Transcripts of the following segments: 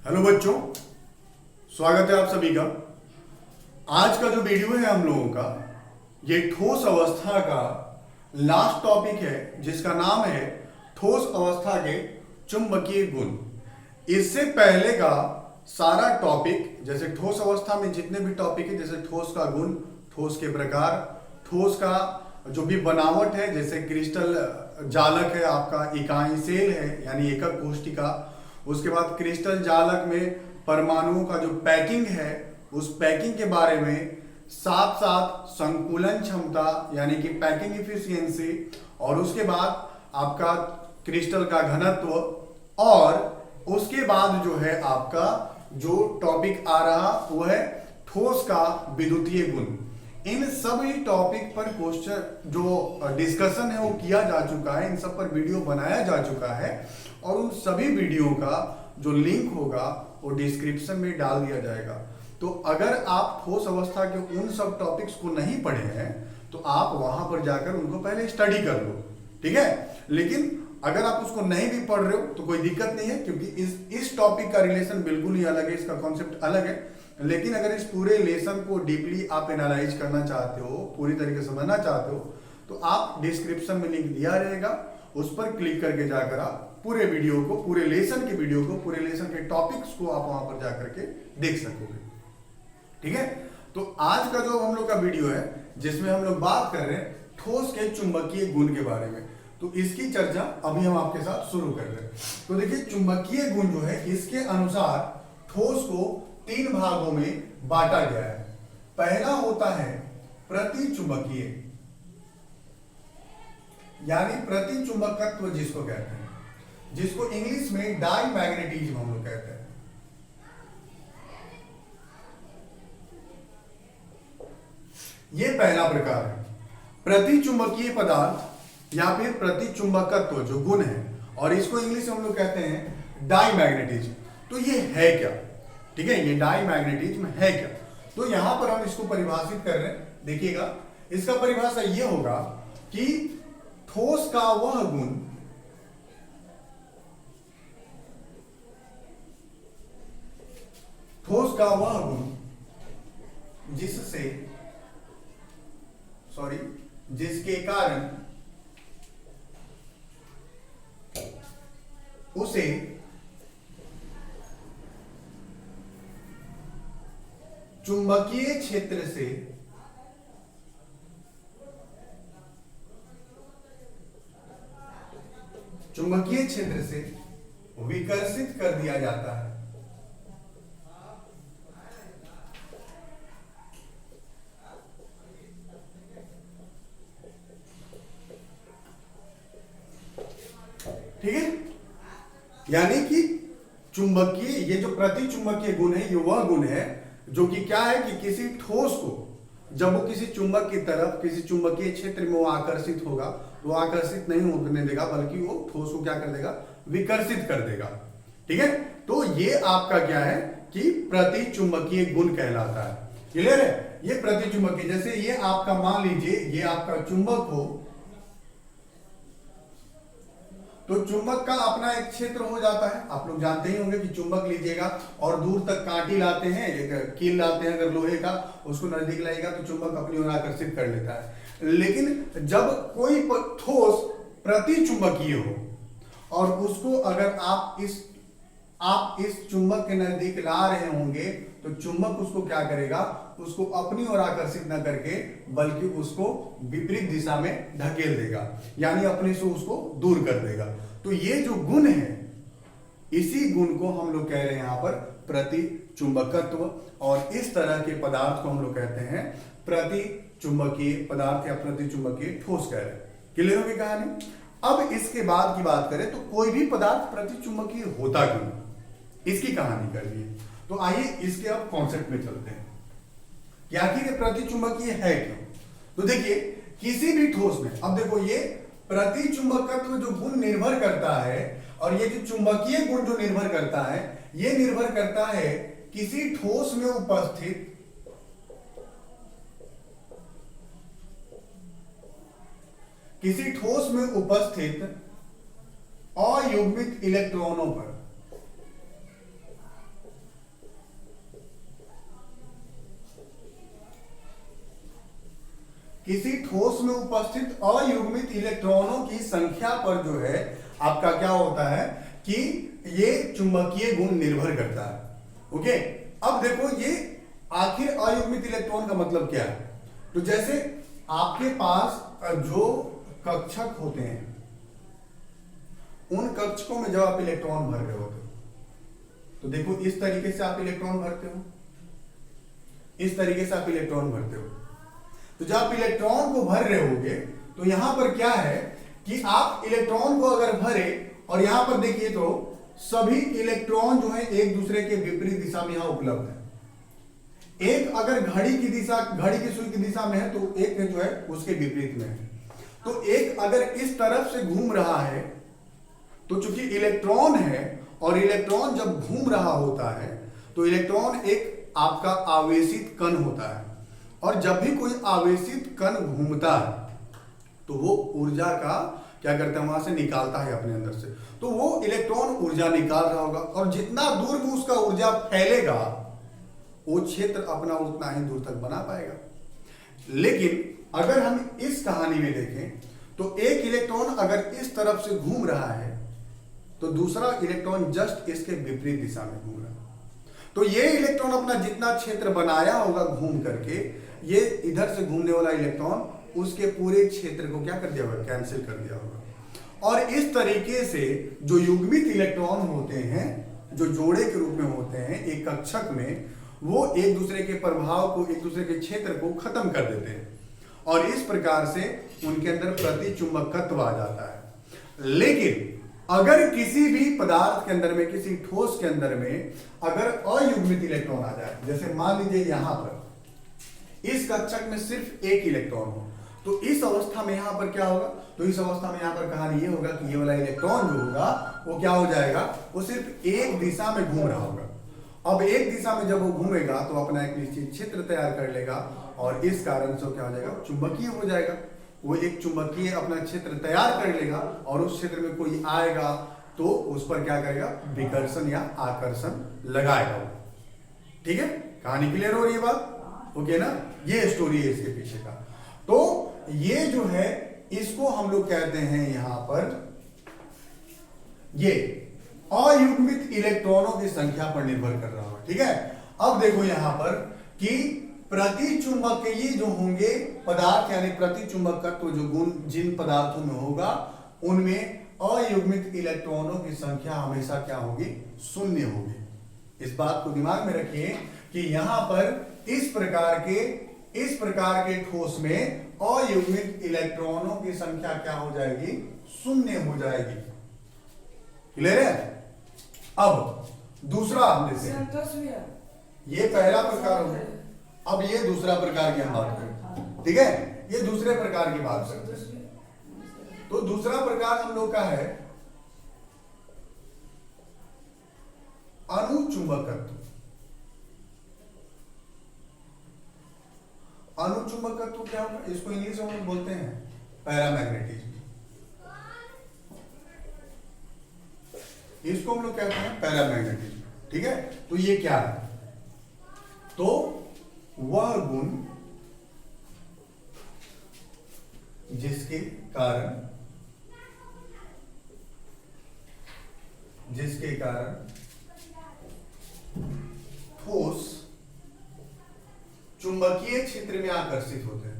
Hello बच्चों, स्वागत है आप सभी का। आज का जो वीडियो है हम लोगों का, ये ठोस अवस्था का लास्ट टॉपिक है, जिसका नाम है ठोस अवस्था के चुंबकीय गुण। इससे पहले का सारा टॉपिक, जैसे ठोस अवस्था में जितने भी टॉपिक है, जैसे ठोस का गुण, ठोस के प्रकार, ठोस का जो भी बनावट है, जैसे क्रिस्टल जालक है, आपका इकाई सेल है यानी एकक कोशिका, उसके बाद क्रिस्टल जालक में परमाणुओं का जो पैकिंग है, उस पैकिंग के बारे में, साथ साथ संकुलन क्षमता यानी कि पैकिंग इफिशियंसी, और उसके बाद आपका क्रिस्टल का घनत्व, और उसके बाद जो है आपका जो टॉपिक आ रहा वो है ठोस का विद्युतीय गुण। इन सभी टॉपिक पर क्वेश्चन जो डिस्कशन है वो किया जा चुका है, इन सब पर वीडियो बनाया जा चुका है, और उन सभी वीडियो का जो लिंक होगा वो डिस्क्रिप्शन में डाल दिया जाएगा। तो अगर आप ठोस अवस्था के उन सब टॉपिक्स को नहीं पढ़े हैं तो आप वहां पर जाकर उनको पहले स्टडी कर लो, ठीक है। लेकिन अगर आप उसको नहीं भी पढ़ रहे हो तो कोई दिक्कत नहीं है, क्योंकि इस टॉपिक का रिलेशन बिल्कुल ही अलग है, इसका कॉन्सेप्ट अलग है। लेकिन अगर इस पूरे लेसन को डीपली आप एनालाइज करना चाहते हो, पूरी तरीके से समझना चाहते हो, तो आप डिस्क्रिप्शन में लिंक दिया रहेगा, उस पर क्लिक करके जाकर आप पूरे वीडियो को, पूरे लेसन के वीडियो को, पूरे लेसन के टॉपिक्स को आप वहां पर जाकर के देख सकोगे, ठीक है। तो आज का जो हम लोग का वीडियो है, जिसमें हम लोग बात कर रहे हैं ठोस के चुंबकीय गुण के बारे में, तो इसकी चर्चा अभी हम आपके साथ शुरू कर रहे हैं। तो देखिए, चुंबकीय गुण जो है, इसके अनुसार ठोस को 3 भागों में बांटा गया है। पहला होता है प्रतिचुंबकीय, यानी प्रतिचुंबकत्व जिसको कहते हैं, जिसको इंग्लिश में डाईमैग्नेटिज्म हम लोग कहते हैं। यह पहला प्रकार है। प्रतिचुंबकीय पदार्थ या फिर प्रतिचुंबकत्व जो गुण है, और इसको इंग्लिश में हम लोग कहते हैं डाईमैग्नेटिज्म। तो ये है क्या, ठीक है, ये डाईमैग्नेटिज्म है क्या? तो यहां पर हम इसको परिभाषित कर रहे हैं, देखिएगा। इसका परिभाषा ये होगा कि ठोस का वह गुण जिसके कारण उसे चुंबकीय क्षेत्र से विकर्षित कर दिया जाता है। ठीक है, यानी कि चुंबकीय, ये जो प्रतिचुंबकीय गुण है, ये वह गुण है जो कि क्या है कि किसी ठोस को जब वो किसी चुंबक की तरफ, किसी चुंबकीय क्षेत्र में वो आकर्षित होगा, वो आकर्षित नहीं होने देगा, बल्कि वो ठोस को क्या कर देगा, विकर्षित कर देगा, ठीक है। तो ये आपका क्या है कि प्रतिचुंबकीय गुण कहलाता है। क्लियर है? ये प्रतिचुंबकीय, जैसे ये आपका मान लीजिए ये आपका चुंबक हो, तो चुंबक का अपना एक क्षेत्र हो जाता है। आप लोग जानते ही होंगे कि चुंबक लीजिएगा और दूर तक कांटी लाते हैं, एक कील लाते हैं अगर लोहे का, उसको नजदीक लाएगा तो चुंबक अपनी ओर आकर्षित कर लेता है। लेकिन जब कोई ठोस प्रतिचुंबकीय हो और उसको अगर आप इस चुंबक के नजदीक ला रहे होंगे, तो चुंबक उसको क्या करेगा, उसको अपनी ओर आकर्षित न करके बल्कि उसको विपरीत दिशा में धकेल देगा, यानी अपने से उसको दूर कर देगा। तो ये जो गुण है, इसी गुण को हम लोग कह रहे हैं यहां पर प्रतिचुंबकत्व, और इस तरह के पदार्थ को हम लोग कहते हैं प्रतिचुंबकीय पदार्थ या प्रतिचुंबकीय ठोस कह रहे हैं। क्लियर होगी कहानी? अब इसके बाद की बात करें तो कोई भी पदार्थ प्रतिचुंबकीय होता क्यों, इसकी कहानी कर ली। तो आइए इसके अब कॉन्सेप्ट में चलते हैं कि आखिर प्रतिचुंबकीय है क्यों। तो देखिए, किसी भी ठोस में, अब देखो ये प्रतिचुंबकत्व जो गुण निर्भर करता है, और ये जो चुंबकीय गुण जो निर्भर करता है, ये निर्भर करता है किसी ठोस में उपस्थित किसी ठोस में उपस्थित अयुग्मित इलेक्ट्रॉनों पर। किसी ठोस में उपस्थित अयुग्मित इलेक्ट्रॉनों की संख्या पर जो है आपका क्या होता है कि ये चुंबकीय गुण निर्भर करता है। ओके, अब देखो ये आखिर अयुग्मित इलेक्ट्रॉन का मतलब क्या है। तो जैसे आपके पास जो कक्षक होते हैं, उन कक्षकों में जब आप इलेक्ट्रॉन भर रहे होते हो तो देखो इस तरीके से आप इलेक्ट्रॉन भरते हो, इस तरीके से आप इलेक्ट्रॉन भरते हो। तो जब आप इलेक्ट्रॉन को भर रहे होगे तो यहां पर क्या है कि आप इलेक्ट्रॉन को अगर भरे और यहां पर देखिए तो सभी इलेक्ट्रॉन जो है एक दूसरे के विपरीत दिशा में यहां उपलब्ध है। एक अगर घड़ी की दिशा, घड़ी की सुई की दिशा में है तो एक जो है उसके विपरीत में है। तो एक अगर इस तरफ से घूम रहा है तो चूंकि इलेक्ट्रॉन है और इलेक्ट्रॉन जब घूम रहा होता है तो इलेक्ट्रॉन एक आपका आवेशित कण होता है, और जब भी कोई आवेशित कण घूमता है तो वो ऊर्जा का क्या करता है, वहां से निकालता है अपने अंदर से। तो वो इलेक्ट्रॉन ऊर्जा निकाल रहा होगा और जितना दूर में उसका ऊर्जा फैलेगा वो क्षेत्र अपना उतना ही दूर तक बना पाएगा। लेकिन अगर हम इस कहानी में देखें तो एक इलेक्ट्रॉन अगर इस तरफ से घूम रहा है तो दूसरा इलेक्ट्रॉन जस्ट इसके विपरीत दिशा में घूम रहा है। तो ये इलेक्ट्रॉन अपना जितना क्षेत्र बनाया होगा घूम करके, ये इधर से घूमने वाला इलेक्ट्रॉन उसके पूरे क्षेत्र को क्या कर दिया होगा, कैंसिल कर दिया होगा। और इस तरीके से जो युग्मित इलेक्ट्रॉन होते हैं, जो जोड़े के रूप में होते हैं एक कक्षक में, वो एक दूसरे के प्रभाव को, एक दूसरे के क्षेत्र को खत्म कर देते हैं और इस प्रकार से उनके अंदर प्रतिचुंबकत्व आ जाता है। लेकिन अगर किसी भी पदार्थ के अंदर में, किसी ठोस के अंदर में अगर अयुग्मित इलेक्ट्रॉन आ जाए, जैसे मान लीजिए यहां पर इस कक्षक में सिर्फ एक इलेक्ट्रॉन हो, तो इस अवस्था में यहां पर क्या होगा, तो इस अवस्था में यहां पर कहानी ये होगा कि ये वाला इलेक्ट्रॉन जो होगा वो क्या हो जाएगा, वो सिर्फ एक दिशा में घूम रहा होगा। अब एक दिशा में जब वो घूमेगा तो अपना एक निश्चित क्षेत्र तैयार कर लेगा और इस कारण से क्या हो जाएगा, चुंबकीय हो जाएगा। वो एक चुंबकीय अपना क्षेत्र तैयार कर लेगा और उस क्षेत्र में कोई आएगा तो उस पर क्या करेगा, विकर्षण या आकर्षण लगाएगा। ठीक है, कहानी क्लियर हो रही है बात? ओके ना, ये स्टोरी है इसके पीछे का। तो ये जो है इसको हम लोग कहते हैं यहां पर, ये अयुग्मित इलेक्ट्रॉनों की संख्या पर निर्भर कर रहा है। ठीक है, अब देखो यहां पर कि प्रतिचुंबकीय जो होंगे पदार्थ, यानी प्रतिचुंबकत्व जो गुण जिन पदार्थों में होगा उनमें अयुग्मित इलेक्ट्रॉनों की संख्या हमेशा क्या होगी, शून्य होगी। इस बात को दिमाग में रखिए कि यहां पर इस प्रकार के ठोस में अयुग्मित इलेक्ट्रॉनों की संख्या क्या हो जाएगी, शून्य हो जाएगी। क्लियर है? अब दूसरा हम लेते हैं, ये पहला प्रकार हो गया। अब ये दूसरा प्रकार की हम बात करें। ठीक है, ये दूसरे प्रकार की बात करते हैं। तो दूसरा प्रकार हम लोग का है अनुचुंबकत्व। अनुचुंबकत्व क्या होगा, इसको इंग्लिश में बोलते हैं पैरामैग्नेटिज्म। इसको हम लोग कहते हैं पैरामैग्नेटिज्म। ठीक है, तो ये क्या है, तो वह गुण जिसके कारण ठोस चुंबकीय क्षेत्र में आकर्षित होते हैं।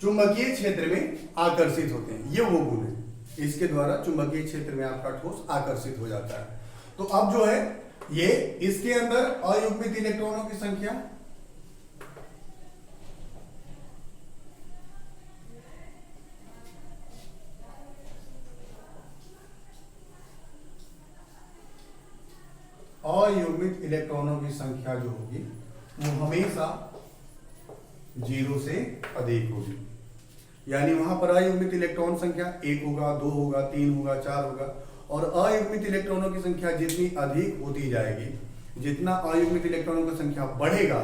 चुंबकीय क्षेत्र में आकर्षित होते हैं, ये वो गुण है, इसके द्वारा चुंबकीय क्षेत्र में आपका ठोस आकर्षित हो जाता है। तो अब जो है ये इसके अंदर अयुग्मित इलेक्ट्रॉनों की संख्या अयुग्मित इलेक्ट्रॉनों की संख्या जो होगी वो हमेशा 0 से अधिक होगी। यानी वहां पर अयुग्मित इलेक्ट्रॉन संख्या 1 होगा, 2 होगा, 3 होगा, 4 होगा, और अयुग्मित इलेक्ट्रॉनों की संख्या जितनी अधिक होती जाएगी, जितना अयुग्मित इलेक्ट्रॉनों की संख्या बढ़ेगा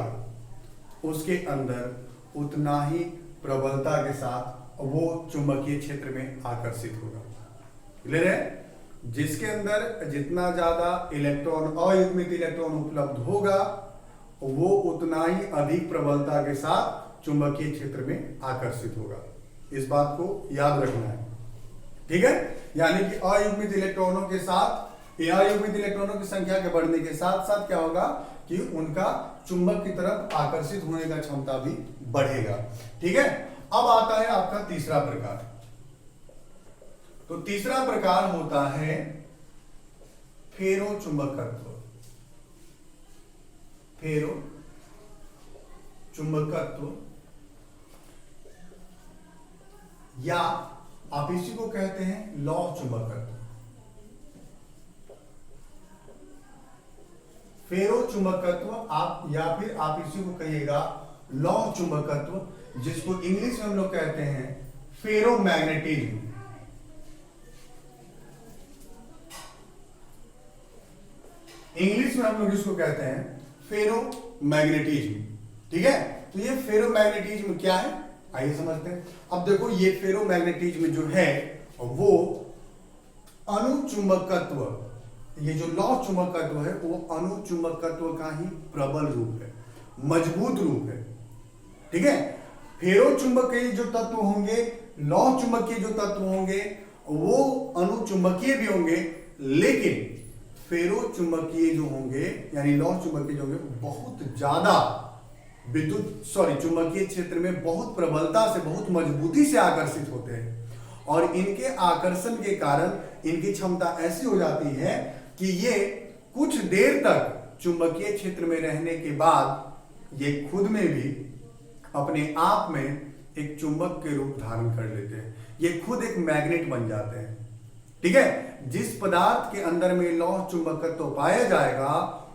उसके अंदर उतना ही प्रबलता के साथ वो चुंबकीय क्षेत्र में आकर्षित होगा। क्लियर है? जिसके अंदर जितना ज्यादा इलेक्ट्रॉन, अयुग्मित इलेक्ट्रॉन उपलब्ध होगा, वो उतना ही अधिक प्रबलता के साथ चुंबकीय क्षेत्र में आकर्षित होगा। इस बात को याद रखना है, ठीक है? यानी कि अयुग्मित इलेक्ट्रॉनों के साथ, अयुग्मित इलेक्ट्रॉनों की संख्या के बढ़ने के साथ साथ क्या होगा कि उनका चुंबक की तरफ आकर्षित होने का क्षमता भी बढ़ेगा। ठीक है? अब आता है आपका तीसरा प्रकार। तो तीसरा प्रकार होता है फेरो चुंबकत्व। फेरो चुंबकत्व, या आप इसी को कहते हैं लौह चुंबकत्व। फेरो चुंबकत्व आप, या फिर आप इसी को कहिएगा लौह चुंबकत्व, जिसको इंग्लिश में हम लोग कहते हैं फेरोमैग्नेटिज्म। इंग्लिश में हम लोग इसको कहते हैं फेरोमैग्नेटिज्म। ठीक है? तो ये फेरोमैग्नेटिज्म क्या है, आइए समझते हैं। अब देखो, ये फेरोमैग्नेटिज्म जो है वो अणुचुंबकत्व, ये जो लौह चुंबकत्व है वो अणुचुंबकत्व का ही प्रबल रूप है, मजबूत रूप है। ठीक है? फेरो चुंबकीय जो तत्व होंगे, लौह चुंबकीय जो तत्व होंगे, वो अणुचुंबकीय भी होंगे, लेकिन फेरो चुंबकीय जो होंगे यानी लौह चुंबकीय जो होंगे बहुत ज्यादा चुंबकीय क्षेत्र में बहुत प्रबलता से, बहुत मजबूती से आकर्षित होते हैं, और इनके आकर्षण के कारण इनकी क्षमता ऐसी हो जाती है कि ये कुछ देर तक चुंबकीय क्षेत्र में रहने के बाद ये खुद में भी अपने आप में एक चुंबक के रूप धारण कर लेते हैं। ये खुद एक मैग्नेट बन जाते हैं। ठीक है? जिस पदार्थ के अंदर में लौह चुंबकत्व पाया जाएगा,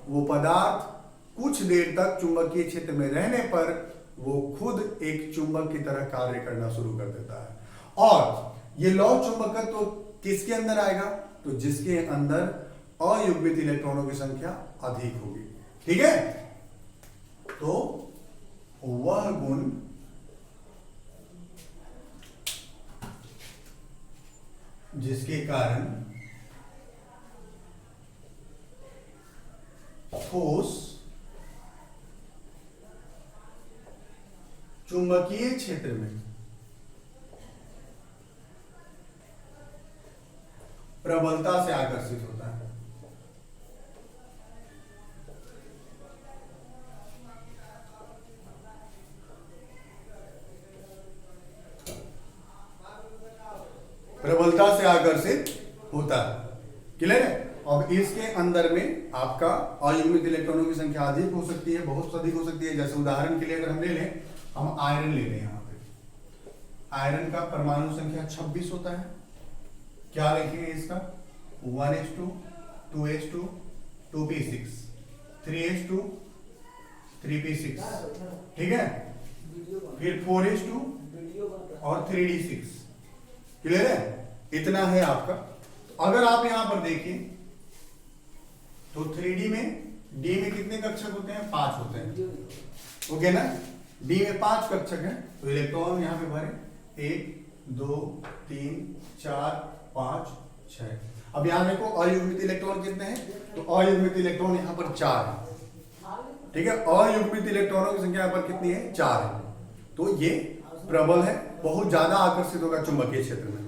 वो पदार्थ कुछ देर तक चुंबकीय क्षेत्र में रहने पर वो खुद एक चुंबक की तरह कार्य करना शुरू कर देता है। और ये लौह चुंबकत्व किसके अंदर आएगा? तो जिसके अंदर अयुग्मित इलेक्ट्रॉनों की संख्या अधिक होगी। ठीक है? तो वह गुण जिसके कारण ठोस चुंबकीय क्षेत्र में प्रबलता से आकर्षित होता है। प्रबलता से आकर्षित होता है। क्लियर है? अब इसके अंदर में आपका अयुग्मित इलेक्ट्रॉनों की संख्या अधिक हो सकती है, बहुत अधिक हो सकती है। जैसे उदाहरण के लिए अगर हम ले लें, हम आयरन ले लें, यहाँ पे आयरन का परमाणु संख्या 26 होता है। क्या लिखेंगे इसका? 1s2, 2s2, 2p6, 3s2, 3p6। ठीक है? फिर 4s2 और 3d6। क्लियर है? इतना है आपका। अगर आप यहां पर देखिए तो 3D में D में कितने कक्षक होते हैं? 5 होते हैं। ओके ना? D में 5 कक्षक हैं, तो इलेक्ट्रॉन यहां पे भरे 1 2 3 4 5 6। अब यहां देखो अयुग्मित इलेक्ट्रॉन कितने हैं? तो अयुग्मित इलेक्ट्रॉन यहां पर 4 है। ठीक है? अयुग्मित इलेक्ट्रॉनों की संख्या यहां पर कितनी है? 4 है। तो ये प्रबल है, बहुत ज्यादा आकर्षित होगा चुंबकीय क्षेत्र में।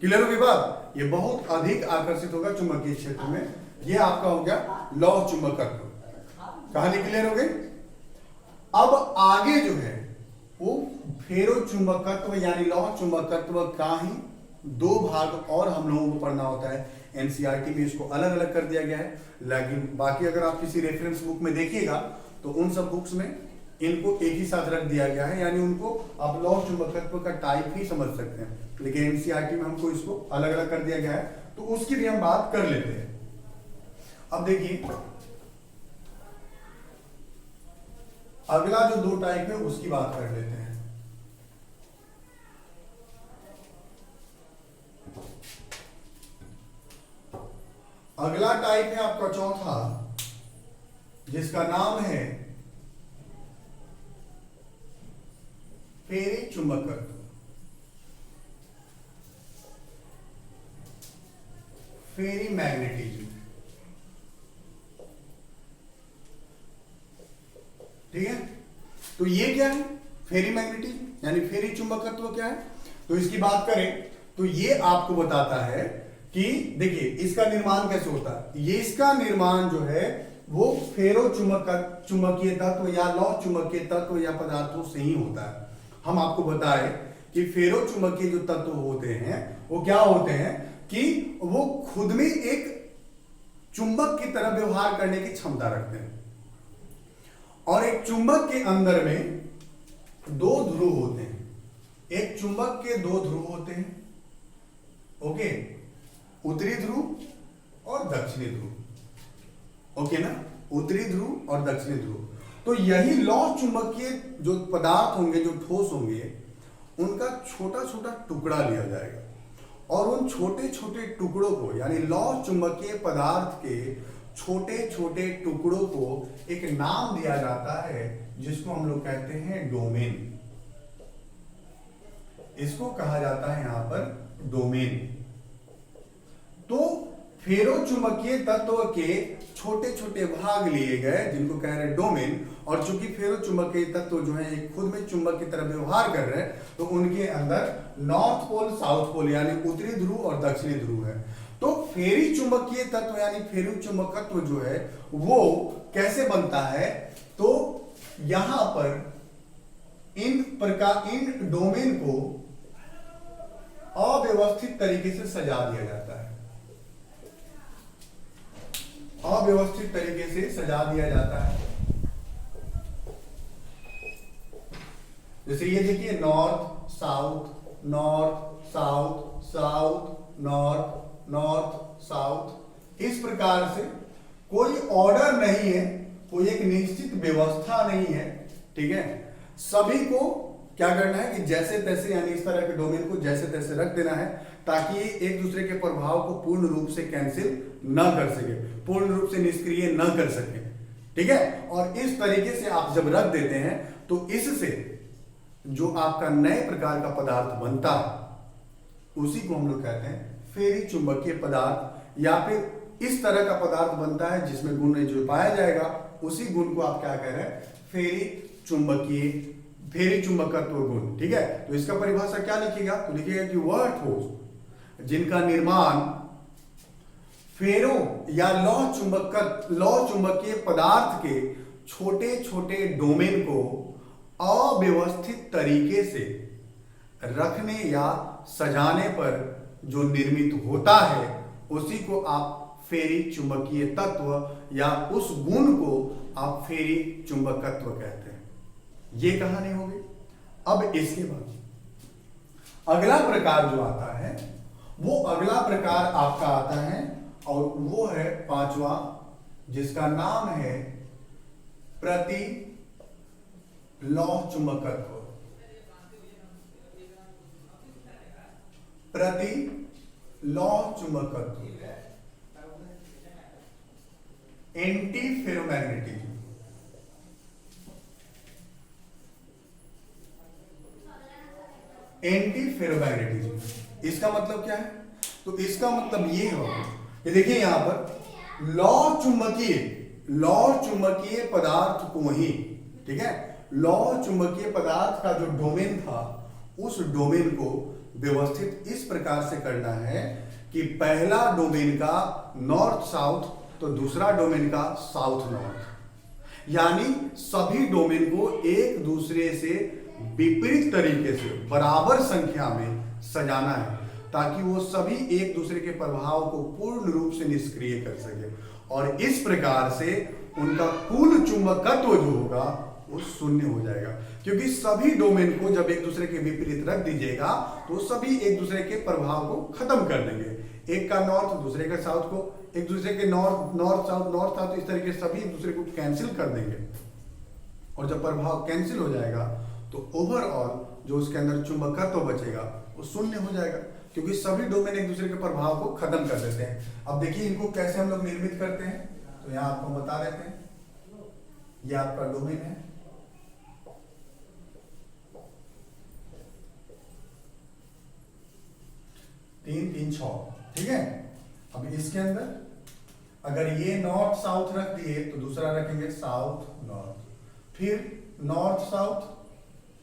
क्लियर होगी बात? ये बहुत अधिक आकर्षित होगा चुंबकीय क्षेत्र में। ये आपका हो गया लौह चुंबकत्व। कहानी क्लियर हो गई? अब आगे जो है वो फेरो चुंबकत्व यानी लौह चुंबकत्व का ही 2 भाग और हम लोगों को पढ़ना होता है। एनसीईआरटी में इसको अलग अलग कर दिया गया है, लेकिन बाकी अगर आप किसी रेफरेंस बुक में देखिएगा तो उन सब बुक्स में इनको एक ही साथ रख दिया गया है, यानी उनको आप लौह चुंबकत्व का टाइप ही समझ सकते हैं। लेकिन एनसीईआरटी में हमको इसको अलग अलग कर दिया गया है, तो उसकी भी हम बात कर लेते हैं। अब देखिए, अगला जो 2 टाइप है उसकी बात कर लेते हैं। अगला टाइप है आपका चौथा, जिसका नाम है फेरी चुंबकत्व। फेरी मैग्नेटिज्म। ठीक है, तो ये क्या है? फेरी मैग्नेटिज्म यानी फेरी चुंबकत्व क्या है? तो इसकी बात करें तो ये आपको बताता है कि देखिए इसका निर्माण कैसे होता है। ये इसका निर्माण जो है वो फेरो चुंबकीय तत्व या लौह चुंबकीय तत्व या पदार्थों से ही होता है। हम आपको बताएं कि फेरो चुंबकीय जो तत्व होते हैं वो क्या होते हैं कि वो खुद में एक चुंबक की तरह व्यवहार करने की क्षमता रखते हैं, और एक चुंबक के अंदर में दो ध्रुव होते हैं। एक चुंबक के दो ध्रुव होते हैं, ओके, उत्तरी ध्रुव और दक्षिणी ध्रुव, ओके ना, उत्तरी ध्रुव और दक्षिणी ध्रुव। तो यही लौह चुंबकीय जो पदार्थ होंगे, जो ठोस होंगे, उनका छोटा छोटा टुकड़ा लिया जाएगा और उन छोटे छोटे टुकड़ों को यानी लौह चुंबकीय पदार्थ के छोटे छोटे टुकड़ों को एक नाम दिया जाता है जिसको हम लोग कहते हैं डोमेन। इसको कहा जाता है यहां पर डोमेन। तो फेरो चुंबकीय तत्व के छोटे छोटे भाग लिए गए जिनको कह रहे हैं डोमेन, और चूंकि फेरो चुंबकीय तत्व जो है ये खुद में चुंबक की तरह व्यवहार कर रहे हैं तो उनके अंदर नॉर्थ पोल साउथ पोल यानी उत्तरी ध्रुव और दक्षिणी ध्रुव है। तो फेरी चुंबकीय तत्व यानी फेरी चुंबकत्व जो है वो कैसे बनता है? तो यहां पर इन डोमेन को अव्यवस्थित तरीके से सजा दिया जाता है, अव्यवस्थित तरीके से सजा दिया जाता है। जैसे ये देखिए north south north south south north north south, इस प्रकार से कोई ऑर्डर नहीं है, कोई एक निश्चित व्यवस्था नहीं है। ठीक है, सभी को क्या करना है कि जैसे तैसे यानी इस तरह के डोमेन को जैसे तैसे रख देना है ताकि एक दूसरे के प्रभाव को पूर्ण रूप से कैंसिल न कर सके, पूर्ण रूप से निष्क्रिय न कर सके। ठीक है, और इस तरीके से आप जब रख देते हैं तो इससे जो आपका नए प्रकार का पदार्थ बनता है उसी को हम लोग कहते हैं फेरी चुंबकीय पदार्थ, या फिर इस तरह का पदार्थ बनता है जिसमें गुण जो पाया जाएगा उसी गुण को आप क्या कह रहे हैं? फेरी चुंबकत्व गुण। ठीक है, तो इसका परिभाषा क्या लिखिएगा? तो लिखिएगा कि वह ठोस जिनका निर्माण फेरो या लौह चुंबकीय पदार्थ के छोटे छोटे डोमेन को अव्यवस्थित तरीके से रखने या सजाने पर जो निर्मित होता है उसी को आप फेरी चुंबकीय तत्व या उस गुण को आप फेरी चुंबकत्व कहते हैं। ये कहानी होगी। अब इसके बाद अगला प्रकार जो आता है वो अगला प्रकार आपका आता है और वो है पांचवा, जिसका नाम है प्रति लौह चुंबकत्व। प्रति लौह चुंबकत्व, एंटी फेरोमैग्नेटिज्म। एंटी फेरोमैग्नेटिज्म इसका मतलब क्या है? तो इसका मतलब ये हो कि देखिए यहां पर लौह चुंबकीय पदार्थ को ही, ठीक है, लौह चुंबकीय पदार्थ का जो डोमेन था उस डोमेन को व्यवस्थित इस प्रकार से करना है कि पहला डोमेन का नॉर्थ साउथ तो दूसरा डोमेन का साउथ नॉर्थ, यानी सभी डोमेन को एक दूसरे से विपरीत तरीके से बराबर संख्या में सजाना है ताकि वो सभी एक दूसरे के प्रभाव को पूर्ण रूप से निष्क्रिय कर सके, और इस प्रकार से उनका कुल चुंबकत्व जो होगा वो शून्य हो जाएगा। क्योंकि सभी डोमेन को जब एक दूसरे के विपरीत रख दीजिएगा तो सभी एक दूसरे के प्रभाव को खत्म कर देंगे। एक का नॉर्थ दूसरे का साउथ को, एक दूसरे के नॉर्थ साउथ इस तरीके से सभी एक दूसरे को कैंसिल कर देंगे, और जब प्रभाव कैंसिल हो जाएगा तो ओवरऑल जो उसके अंदर चुंबकत्व बचेगा वो शून्य हो जाएगा, क्योंकि सभी डोमेन एक दूसरे के प्रभाव को खत्म कर देते हैं। अब देखिए इनको कैसे हम लोग निर्मित करते हैं, तो यहां आपको बता देते हैं। ये आपका डोमेन है, तीन 6, ठीक है। अब इसके अंदर अगर ये नॉर्थ साउथ रख दिए तो दूसरा रखेंगे साउथ नॉर्थ, फिर नॉर्थ साउथ,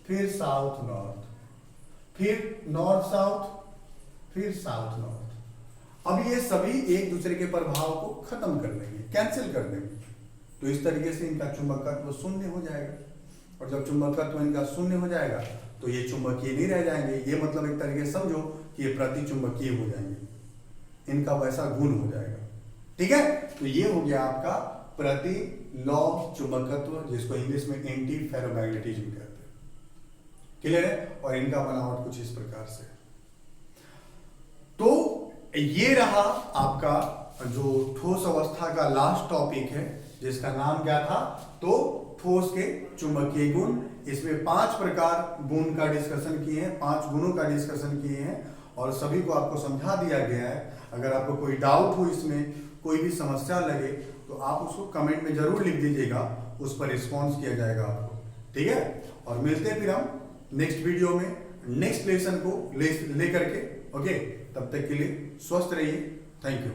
फिर साउथ नॉर्थ, फिर नॉर्थ साउथ, फिर साउथ नॉर्थ। अब ये सभी एक दूसरे के प्रभाव को खत्म कर देंगे, कैंसिल कर देंगे। तो इस तरीके से इनका चुंबकत्व शून्य हो जाएगा, और जब चुंबकत्व इनका शून्य हो जाएगा तो ये चुंबकीय नहीं रह जाएंगे। ये मतलब एक तरीके से समझो कि ये प्रति चुंबकीय हो जाएंगे, इनका वैसा गुण हो जाएगा। ठीक है, तो ये हो गया आपका प्रति लॉ चुंबकत्व, जिसको इंग्लिश में एंटी फेरोमैग्नेटिज्म कहते हैं। क्लियर है? और इनका बनावट कुछ इस प्रकार से। तो ये रहा आपका जो ठोस अवस्था का लास्ट टॉपिक है, जिसका नाम क्या था? तो ठोस के चुंबकीय गुण। इसमें 5 प्रकार गुण का डिस्कशन किए हैं, 5 गुणों का डिस्कशन किए हैं, और सभी को आपको समझा दिया गया है। अगर आपको कोई डाउट हो, इसमें कोई भी समस्या लगे, तो आप उसको कमेंट में जरूर लिख दीजिएगा, उस पर रिस्पॉन्स किया जाएगा आपको। ठीक है, और मिलते हैं फिर हम नेक्स्ट वीडियो में नेक्स्ट लेसन को लेकर के। ओके, तब तक के लिए स्वस्थ रहिए। Thank you.